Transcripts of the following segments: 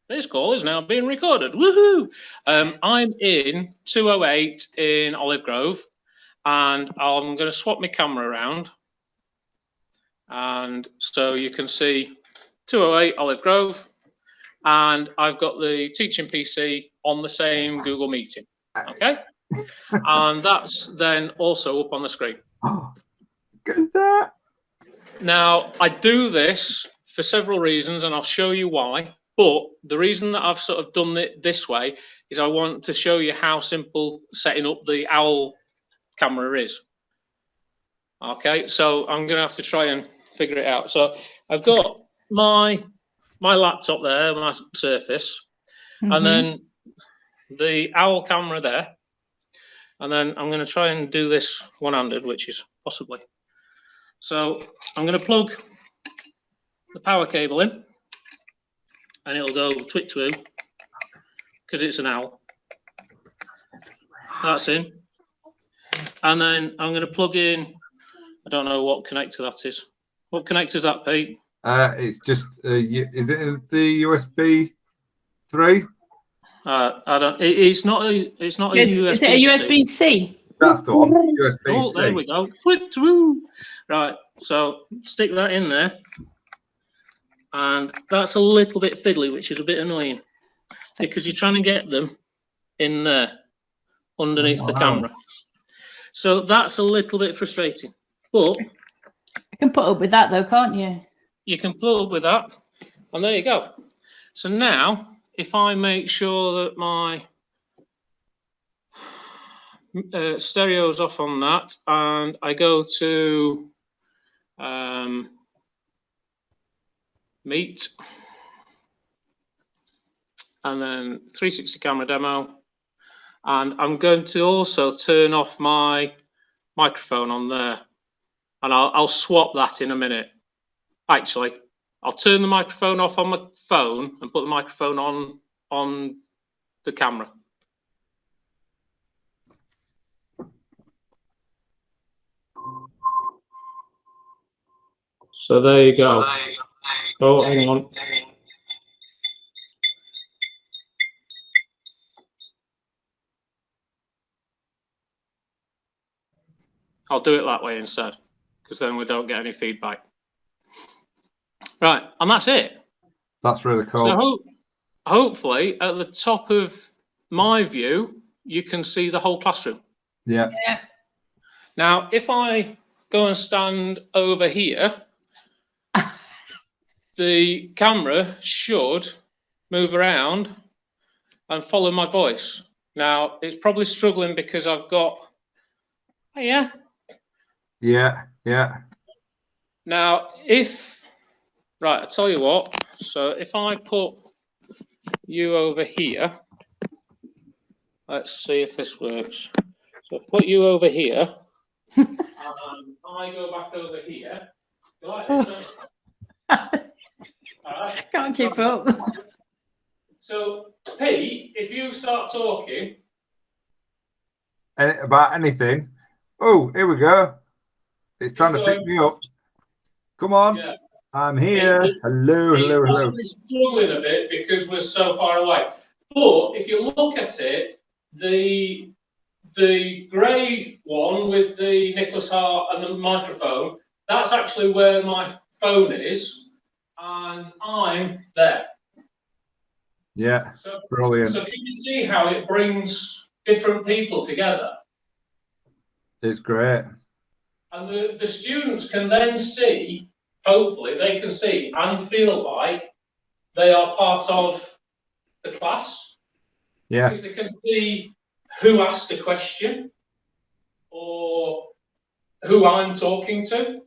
This call is now being recorded. Woohoo! I'm in 208 in Olive Grove, and I'm going to swap my camera around. And so you can see 208 Olive Grove, and I've got the teaching PC on the same Google Meeting. Okay? And that's then also up on the screen. Oh, good at that. Now, I do this for several reasons, and I'll show you why. But the reason that I've sort of done it this way is I want to show you how simple setting up the OWL camera is. Okay, so I'm going to have to try and figure it out. So I've got my laptop there, my Surface, and then the OWL camera there. And then I'm going to try and do this one-handed, which is possibly. So I'm going to plug the power cable in, and it'll go twit-twoo because it's an OWL. That's in. And then I'm going to plug in, I don't know what connector that is. What connector is that, Pete? It's just, is it the USB 3? I don't. It's not a USB. Is it a USB-C? That's the one. USB-C. Oh, there we go. Twit-twoo. Right. So stick that in there. And that's a little bit fiddly, which is a bit annoying because you're trying to get them in there underneath the camera. So that's a little bit frustrating. But you can put up with that though, can't you? You can put up with that. And there you go. So now, if I make sure that my stereo's off on that and I go to Meet, and then 360 camera demo, and I'm going to also turn off my microphone on there, and I'll swap that in a minute. Actually, I'll turn the microphone off on my phone and put the microphone on the camera. So there you go. Oh, hang on. I'll do it that way instead, because then we don't get any feedback. Right, and that's it. That's really cool. So hopefully at the top of my view, you can see the whole classroom. Yeah. Now, if I go and stand over here, the camera should move around and follow my voice. Now, it's probably struggling because I've got, oh, yeah. Yeah. Now, right, I'll tell you what. So if I put you over here, let's see if this works. So if I put you over here, and I go back over here, you like this, don't you? Right. Can't keep up. So, Pete, if you start talking about anything. Oh, here we go. It's trying to pick me up. Come on. Yeah. I'm here. Hello. It's struggling a bit because we're so far away. But if you look at it, the grey one with the Nicholas Hart and the microphone, that's actually where my phone is. And I'm there. Yeah, so, brilliant. So can you see how it brings different people together? It's great. And the students can then see, hopefully they can see and feel like they are part of the class. Yeah. Because they can see who asked a question or who I'm talking to.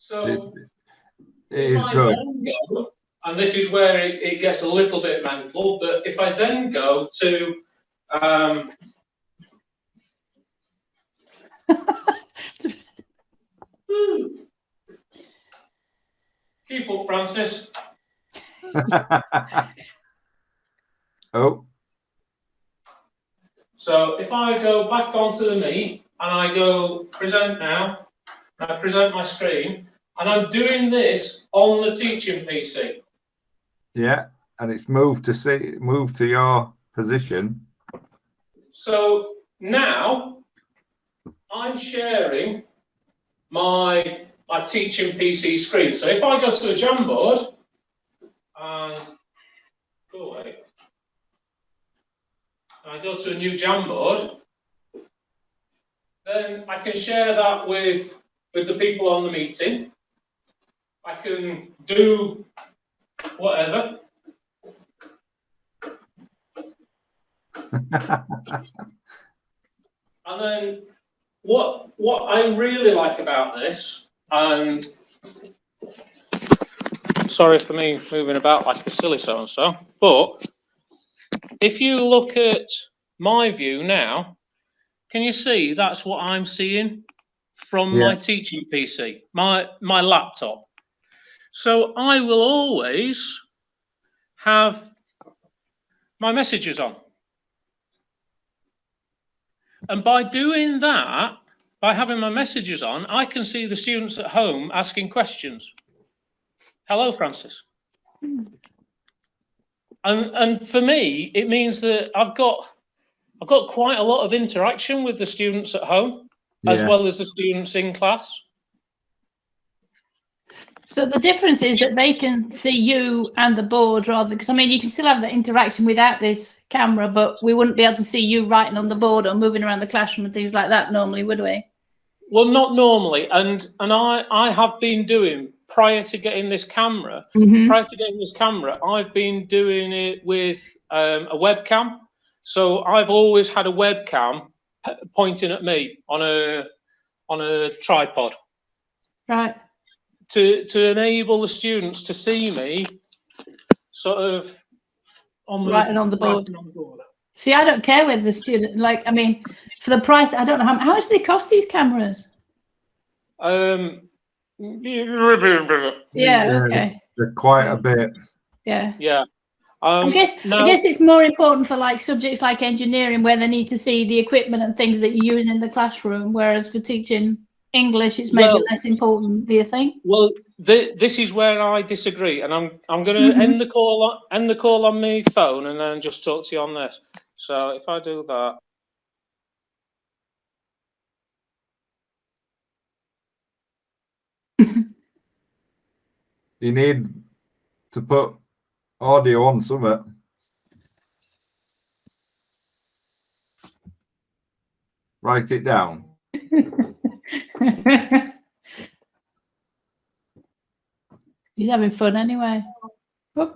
So it is good. Go, and this is where it gets a little bit mental, but if I then go to keep up, Francis. Oh. So if I go back onto the Meet and I go present now, and I present my screen, and I'm doing this on the teaching PC. Yeah, and it's moved to your position. So now I'm sharing my teaching PC screen. So if I go to a Jamboard and go away, and I go to a new Jamboard, then I can share that with the people on the meeting. I can do whatever. And then what I really like about this, and sorry for me moving about like a silly so-and-so, but if you look at my view now, can you see that's what I'm seeing from my teaching PC, my laptop? So I will always have my messages on. And by doing that, by having my messages on, I can see the students at home asking questions. Hello, Francis. And for me, it means that I've got quite a lot of interaction with the students at home, as well as the students in class. So the difference is that they can see you and the board rather, because I mean, you can still have that interaction without this camera, but we wouldn't be able to see you writing on the board or moving around the classroom and things like that normally, would we? Well, not normally. And I have been doing, prior to getting this camera, I've been doing it with a webcam. So I've always had a webcam pointing at me on a tripod. Right. To enable the students to see me sort of writing on the board. See, I don't care whether the student, like, I mean, for the price, I don't know how much do they cost, these cameras? Yeah, okay. They're quite a bit. Yeah. Yeah. I guess it's more important for like subjects like engineering, where they need to see the equipment and things that you use in the classroom, whereas for teaching English, it's maybe less important. Do you think? Well, this is where I disagree, and I'm going to end the call on my phone, and then just talk to you on this. So if I do that. You need to put audio on something. Write it down. He's having fun anyway. Oh.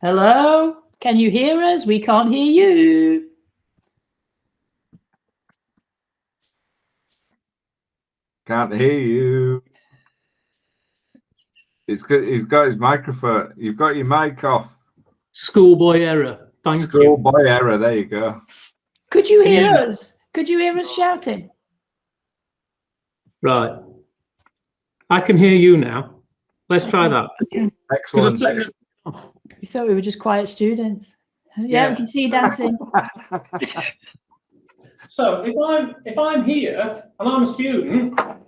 Hello? Can you hear us? We can't hear you. Can't hear you. He's got his microphone. You've got your mic off. Schoolboy error. Thank you. Schoolboy error. There you go. Could you hear us? Could you hear us shouting? Right. I can hear you now. Let's try that. Excellent. We thought we were just quiet students. Yeah, we can see you dancing. So if I'm here and I'm a student and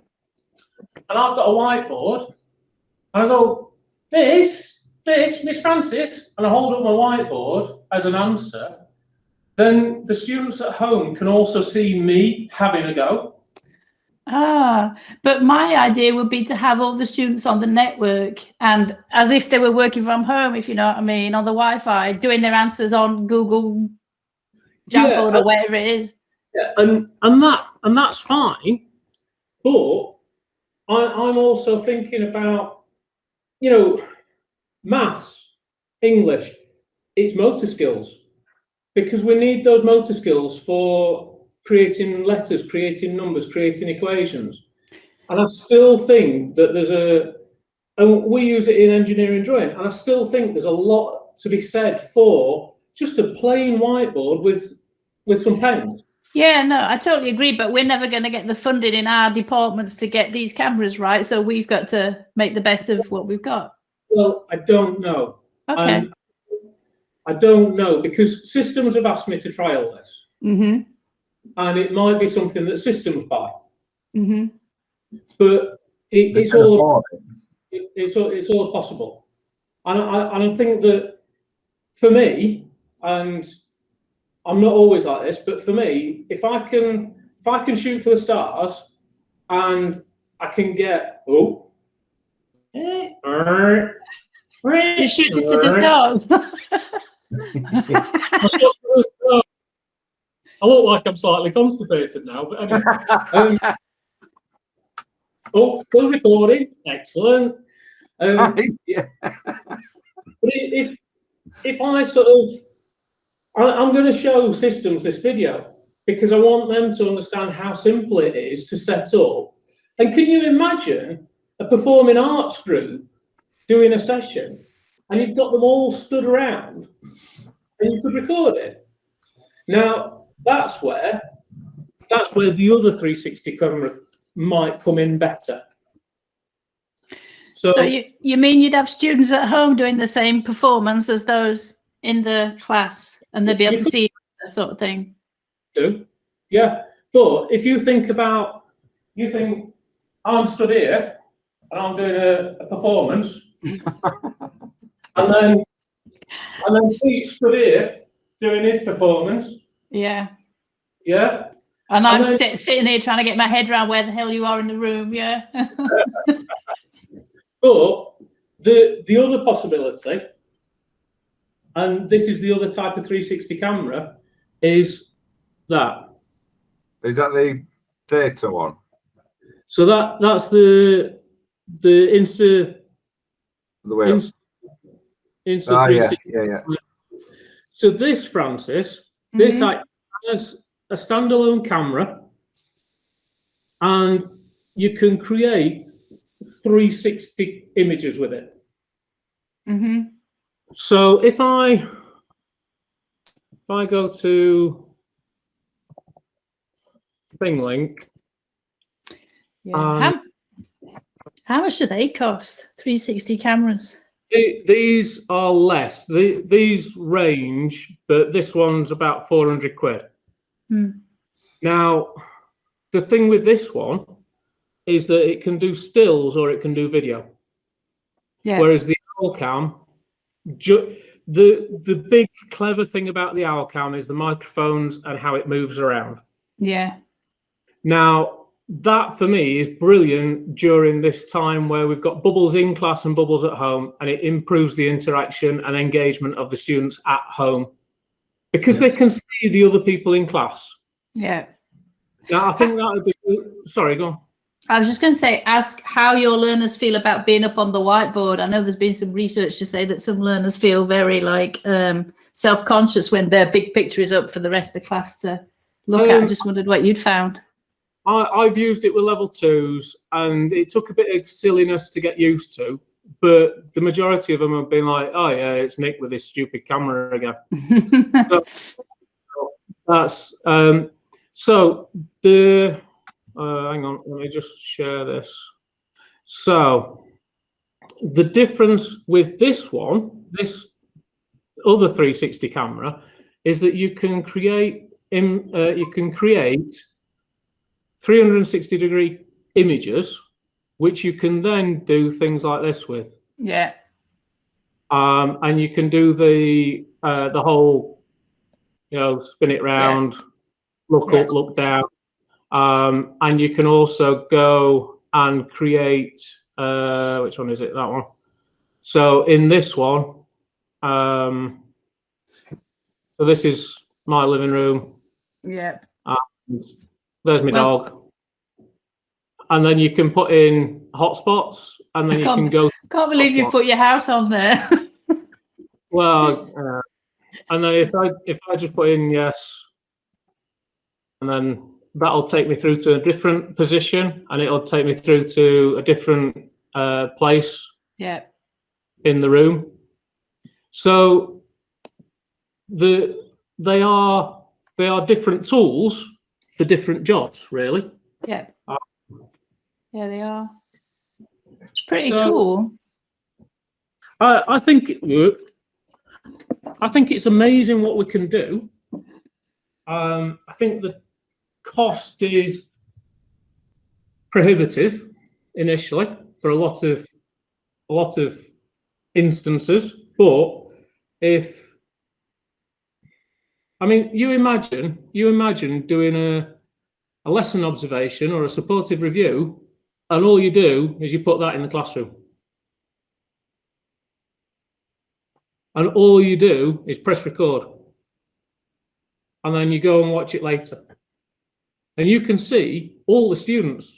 I've got a whiteboard and I go, this, Miss Francis, and I hold up my whiteboard as an answer, then the students at home can also see me having a go. But my idea would be to have all the students on the network and as if they were working from home, if you know what I mean, on the Wi-Fi, doing their answers on Google Jamboard or whatever it is. Yeah, and that's fine. But I'm also thinking about, maths, English, it's motor skills, because we need those motor skills for creating letters, creating numbers, creating equations. And I still think that and we use it in engineering drawing, and I still think there's a lot to be said for just a plain whiteboard with some pens. Yeah, no, I totally agree, but we're never going to get the funding in our departments to get these cameras right, so we've got to make the best of what we've got. Well, I don't know. Okay. I don't know, because systems have asked me to trial this. Mm-hmm. And it might be something that systems buy. Mm-hmm. But it's all it's all possible, and I think that for me, and I'm not always like this, but for me, if I can shoot for the stars, and I can get You shoot it to the stars. I look like I'm slightly constipated now, but anyway. Still recording. Excellent. Yeah. But if I sort of, I'm going to show systems this video because I want them to understand how simple it is to set up. And can you imagine a performing arts group doing a session, and you've got them all stood around, and you could record it? Now that's where the other 360 camera might come in better. So you mean you'd have students at home doing the same performance as those in the class, and they'd be able to see that sort of thing? Yeah, but if you think I'm stood here and I'm doing a performance, and then Pete's stood here doing his performance. Yeah. Yeah. And I'm sitting here trying to get my head around where the hell you are in the room. Yeah. But the other possibility, and this is the other type of 360 camera, is that. Is that the theatre one? So that's the Insta. The way Insta 360. Yeah. So this, Francis, this has a standalone camera, and you can create 360 images with it. So if I go to ThingLink, how much do they cost? 360 cameras. These are less. These range, but this one's about 400 quid. Now, the thing with this one is that it can do stills or it can do video. Yeah. Whereas the Owlcam, the big clever thing about the Owlcam is the microphones and how it moves around. Yeah. Now, that for me is brilliant during this time where we've got bubbles in class and bubbles at home, and it improves the interaction and engagement of the students at home because they can see the other people in class. Yeah. Now, I think that would be. Sorry, go on. I was just going to say, ask how your learners feel about being up on the whiteboard. I know there's been some research to say that some learners feel very self-conscious when their big picture is up for the rest of the class to look at. I just wondered what you'd found. I've used it with level 2s, and it took a bit of silliness to get used to, but the majority of them have been like, oh yeah, it's Nick with his stupid camera again. That's so the hang on, let me just share this. So the difference with this one, this other 360 camera, is that you can create 360-degree images, which you can then do things like this with. Yeah. And you can do the whole, spin it round, look up, look down. And you can also go and create, which one is it? That one. So in this one, so this is my living room. Yeah. There's my dog. And then you can put in hotspots, and then you can go. Can't believe you put your house on there. Well, and then if I just put in yes, and then that'll take me through to a different position, and it'll take me through to a different place. Yeah. In the room. So they are different tools for different jobs, really. Yeah. Yeah, they are. It's pretty cool. I think it's amazing what we can do. I think the cost is prohibitive initially for a lot of a lot of instances, but you imagine doing a lesson observation or a supportive review, and all you do is you put that in the classroom. And all you do is press record. And then you go and watch it later. And you can see all the students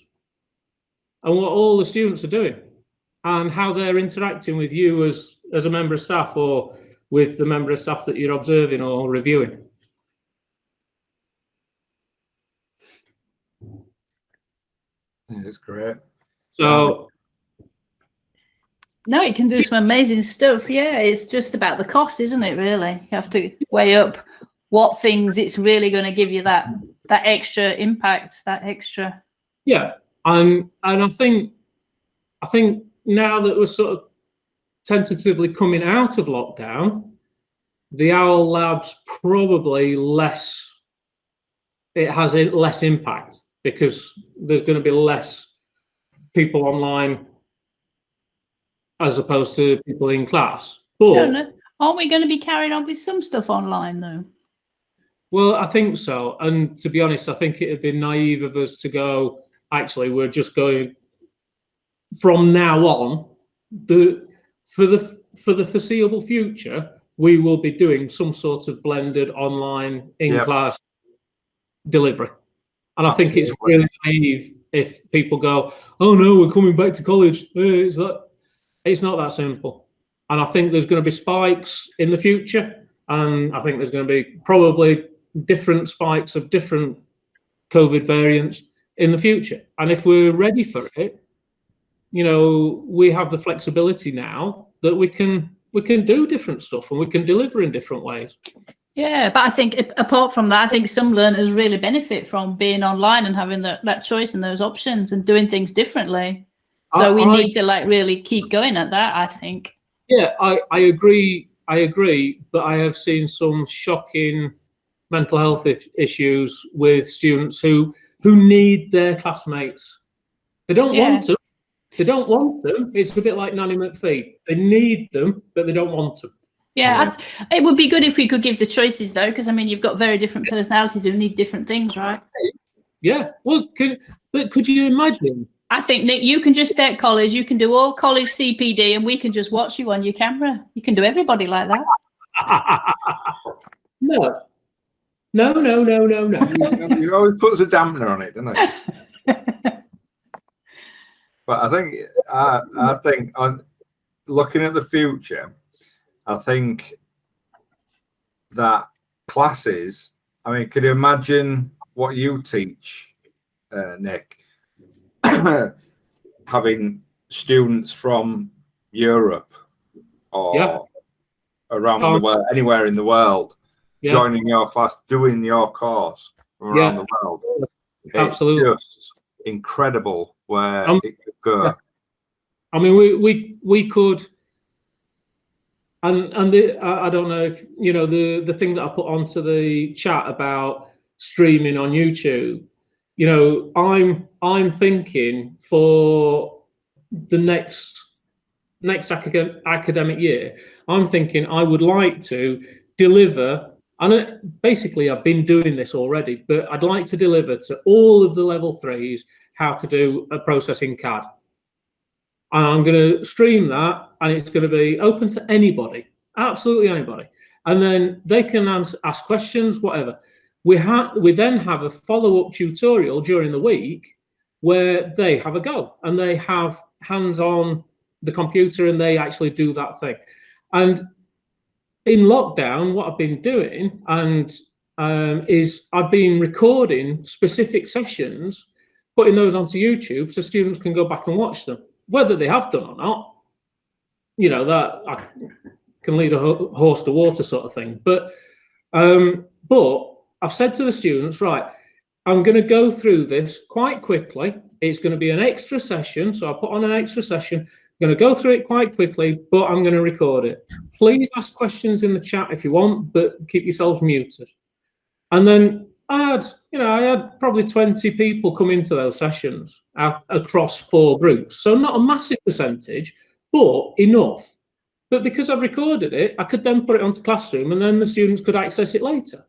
and what all the students are doing and how they're interacting with you as a member of staff or with the member of staff that you're observing or reviewing. It's great. So no, it can do some amazing stuff. Yeah, it's just about the cost, isn't it, really? You have to weigh up what things it's really going to give you that extra impact, that extra. Yeah, and I think now that we're sort of tentatively coming out of lockdown, the OWL Lab's probably less. It has less impact because there's going to be less people online as opposed to people in class. But Don't know. Aren't we going to be carrying on with some stuff online though? Well, I think so. And to be honest, I think it'd be naive of us to go, actually, we're just going from now on, for the foreseeable future, we will be doing some sort of blended online in-class delivery. And I think it's really naive if people go, oh no, we're coming back to college. It's not that simple. And I think there's going to be spikes in the future. And I think there's going to be probably different spikes of different COVID variants in the future. And if we're ready for it, we have the flexibility now that we can do different stuff and we can deliver in different ways. Yeah, but I think apart from that, I think some learners really benefit from being online and having that choice and those options and doing things differently. So we need to really keep going at that, I think. Yeah, I agree, but I have seen some shocking mental health issues with students who need their classmates. They don't want them. They don't want them. It's a bit like Nanny McPhee. They need them, but they don't want them. Yeah, it would be good if we could give the choices though, because you've got very different personalities who need different things, right? Yeah. Well, could you imagine? I think, Nick, you can just stay at college. You can do all college CPD, and we can just watch you on your camera. You can do everybody like that. No. He always puts a dampener on it, doesn't he? But I think on looking at the future, I think that classes, could you imagine what you teach, Nick, having students from Europe or around the world, anywhere in the world, joining your class, doing your course from around the world? Absolutely. It's just incredible where it could go. We could. And I don't know if the thing that I put onto the chat about streaming on YouTube. I'm thinking for the next academic year, I'm thinking I would like to deliver, and basically I've been doing this already, but I'd like to deliver to all of the level 3s how to do a process in CAD. And I'm going to stream that, and it's going to be open to anybody, absolutely anybody. And then they can ask questions, whatever. We then have a follow-up tutorial during the week where they have a go and they have hands on the computer and they actually do that thing. And in lockdown, what I've been doing is I've been recording specific sessions, putting those onto YouTube so students can go back and watch them. Whether they have done or not, that I can lead a horse to water sort of thing. But I've said to the students, right, I'm going to go through this quite quickly. It's going to be an extra session. So I put on an extra session. I'm going to go through it quite quickly, but I'm going to record it. Please ask questions in the chat if you want, but keep yourselves muted. And then I had probably 20 people come into those sessions across 4 groups. So not a massive percentage, but enough. But because I've recorded it, I could then put it onto Classroom, and then the students could access it later.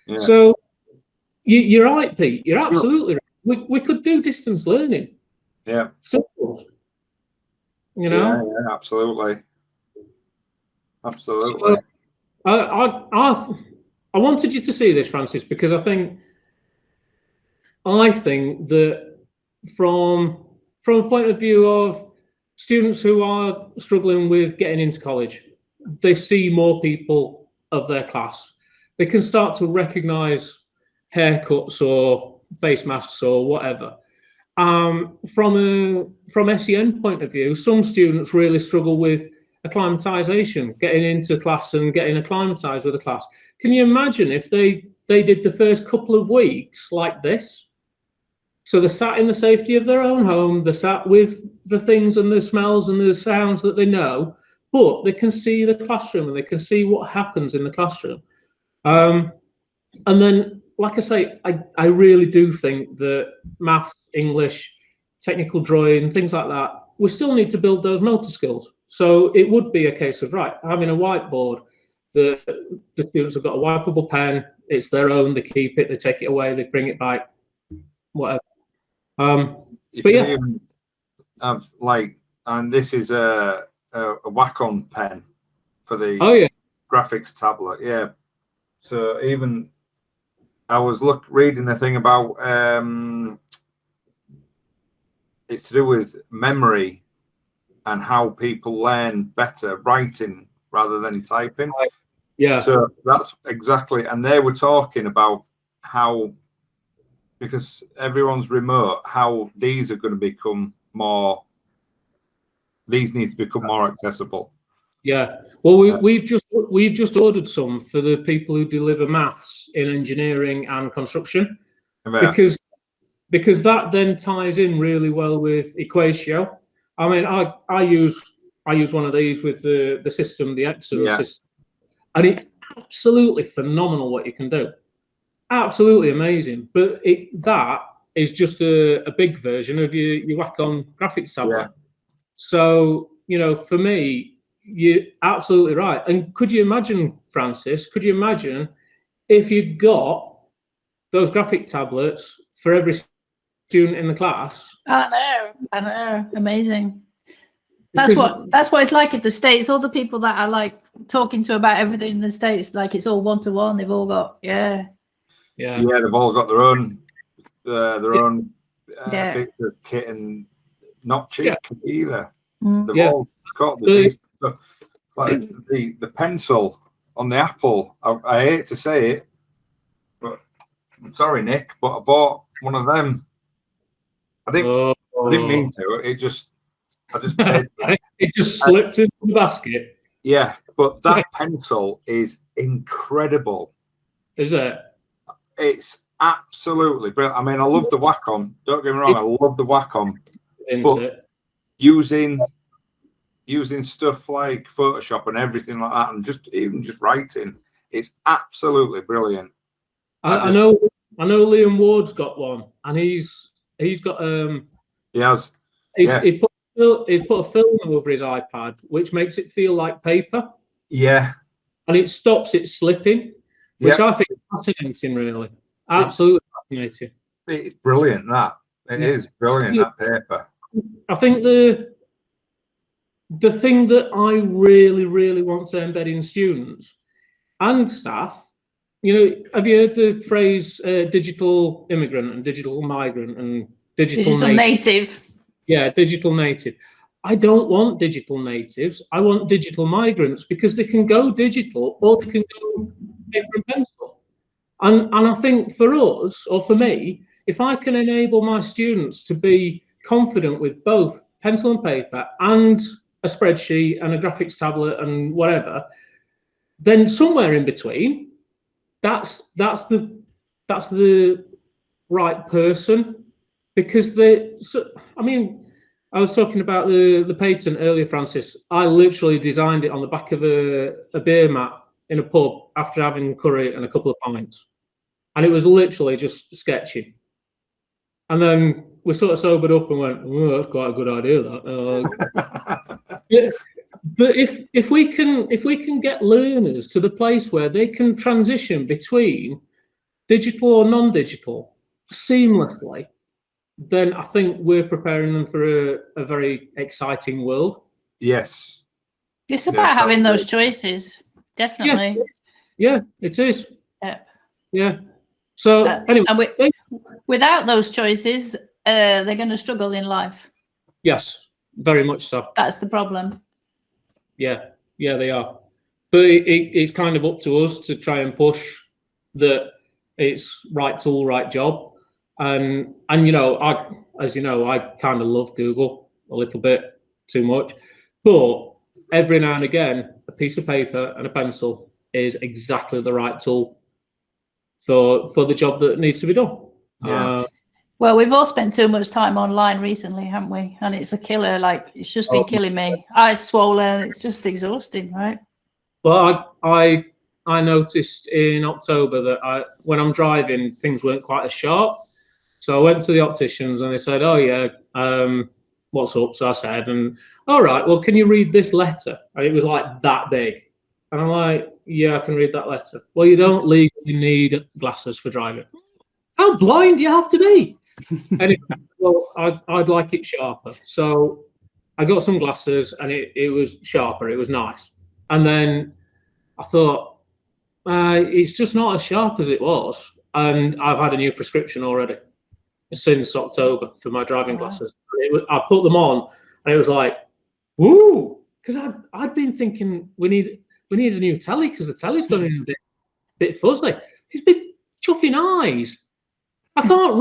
Yeah. So you're right, Pete. You're absolutely right. We could do distance learning. Yeah. Simple. You know. Yeah, absolutely. Absolutely. So, I wanted you to see this, Francis, because I think that from a point of view of students who are struggling with getting into college, they see more people of their class. They can start to recognise haircuts or face masks or whatever. From SEN point of view, some students really struggle with acclimatization, getting into class and getting acclimatized with the class. Can you imagine if they did the first couple of weeks like this? So they're sat in the safety of their own home, they're sat with the things and the smells and the sounds that they know, but they can see the classroom and they can see what happens in the classroom. And then, like I say, I really do think that maths, English, technical drawing, things like that, we still need to build those motor skills. So it would be a case of, right, having a whiteboard, the students have got a wipeable pen, it's their own, they keep it, they take it away, they bring it back, whatever. You but can yeah, even have and this is a Wacom pen for the graphics tablet. Yeah. So even I was reading a thing about it's to do with memory and how people learn better writing rather than typing. Yeah. So that's exactly, and they were talking about how, because everyone's remote, how these are going to become more, these need to become more accessible. Yeah. Well, we've just ordered some for the people who deliver maths in engineering and construction, because that then ties in really well with Equatio. I mean, I use one of these with the system, the Epson system, and it's absolutely phenomenal what you can do. Absolutely amazing. But that is just a big version of your Wacom graphics tablet. Yeah. So, you know, for me, you're absolutely right. And could you imagine, Francis, could you imagine if you'd got those graphic tablets for every student in the class? I know. Amazing. That's what it's like in the States. All the people that I like talking to about everything in the States, like it's all one-to-one. They've all got, yeah, they've all got their own bits of kit, and not cheap either. They've all got the decent stuff. Like the pencil on the Apple. I hate to say it, but I'm sorry, Nick, but I bought one of them. I didn't mean to. I just paid for it. It just slipped into the basket. Yeah, but that pencil is incredible. Is it? It's absolutely brilliant. I mean, I love the Wacom. Don't get me wrong, I love the Wacom. But using stuff like Photoshop and everything like that, and just writing, it's absolutely brilliant. I know Liam Ward's got one, and he's got he has. He's put a film over his iPad, which makes it feel like paper. Yeah. And it stops it slipping, which I think is fascinating, really. Absolutely fascinating. It's brilliant, that. It is brilliant, that paper. I think the thing that I really, really want to embed in students and staff, you know, have you heard the phrase digital immigrant and digital migrant and digital native? Yeah, digital native. I don't want digital natives. I want digital migrants, because they can go digital or they can go paper and pencil. And I think for us, or for me, if I can enable my students to be confident with both pencil and paper and a spreadsheet and a graphics tablet and whatever, then somewhere in between, that's the right person. Because I mean, I was talking about the patent earlier, Francis. I literally designed it on the back of a beer mat in a pub after having curry and a couple of pints. And it was literally just sketching. And then we sort of sobered up and went, oh, that's quite a good idea, that. Yeah. But if we can get learners to the place where they can transition between digital or non-digital seamlessly, then I think we're preparing them for a very exciting world. Yes. It's about having those choices, definitely. Yeah, it is. Yeah. Yeah. So anyway, and without those choices, they're going to struggle in life. yes, very much so. That's the problem. Yeah, they are. But it's kind of up to us to try and push that it's right tool, right job. And you know, as you know, I kind of love Google a little bit too much. But every now and again, a piece of paper and a pencil is exactly the right tool for the job that needs to be done. Yeah. Well, we've all spent too much time online recently, haven't we? And it's a killer. Like, it's just been killing me. Eyes swollen. It's just exhausting, right? Well, I noticed in October that when I'm driving, things weren't quite as sharp. So I went to the opticians and they said, "Oh yeah, what's up?" So I said, "And all right, well, can you read this letter?" And it was like that big, and I'm like, "Yeah, I can read that letter." Well, you don't legally need glasses for driving. How blind do you have to be? Anyway, well, I'd like it sharper, so I got some glasses, and it was sharper. It was nice, and then I thought, it's just not as sharp as it was, and I've had a new prescription already since October for my driving glasses. I put them on, and it was like, woo! Because I'd been thinking we need a new telly because the telly's going a bit fuzzy. These big chuffing eyes. I can't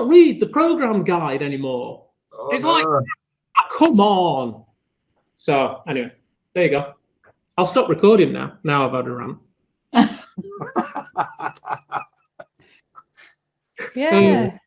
read the program guide anymore. It's like, come on. So anyway, there you go. I'll stop recording now. Now I've had a rant. Yeah.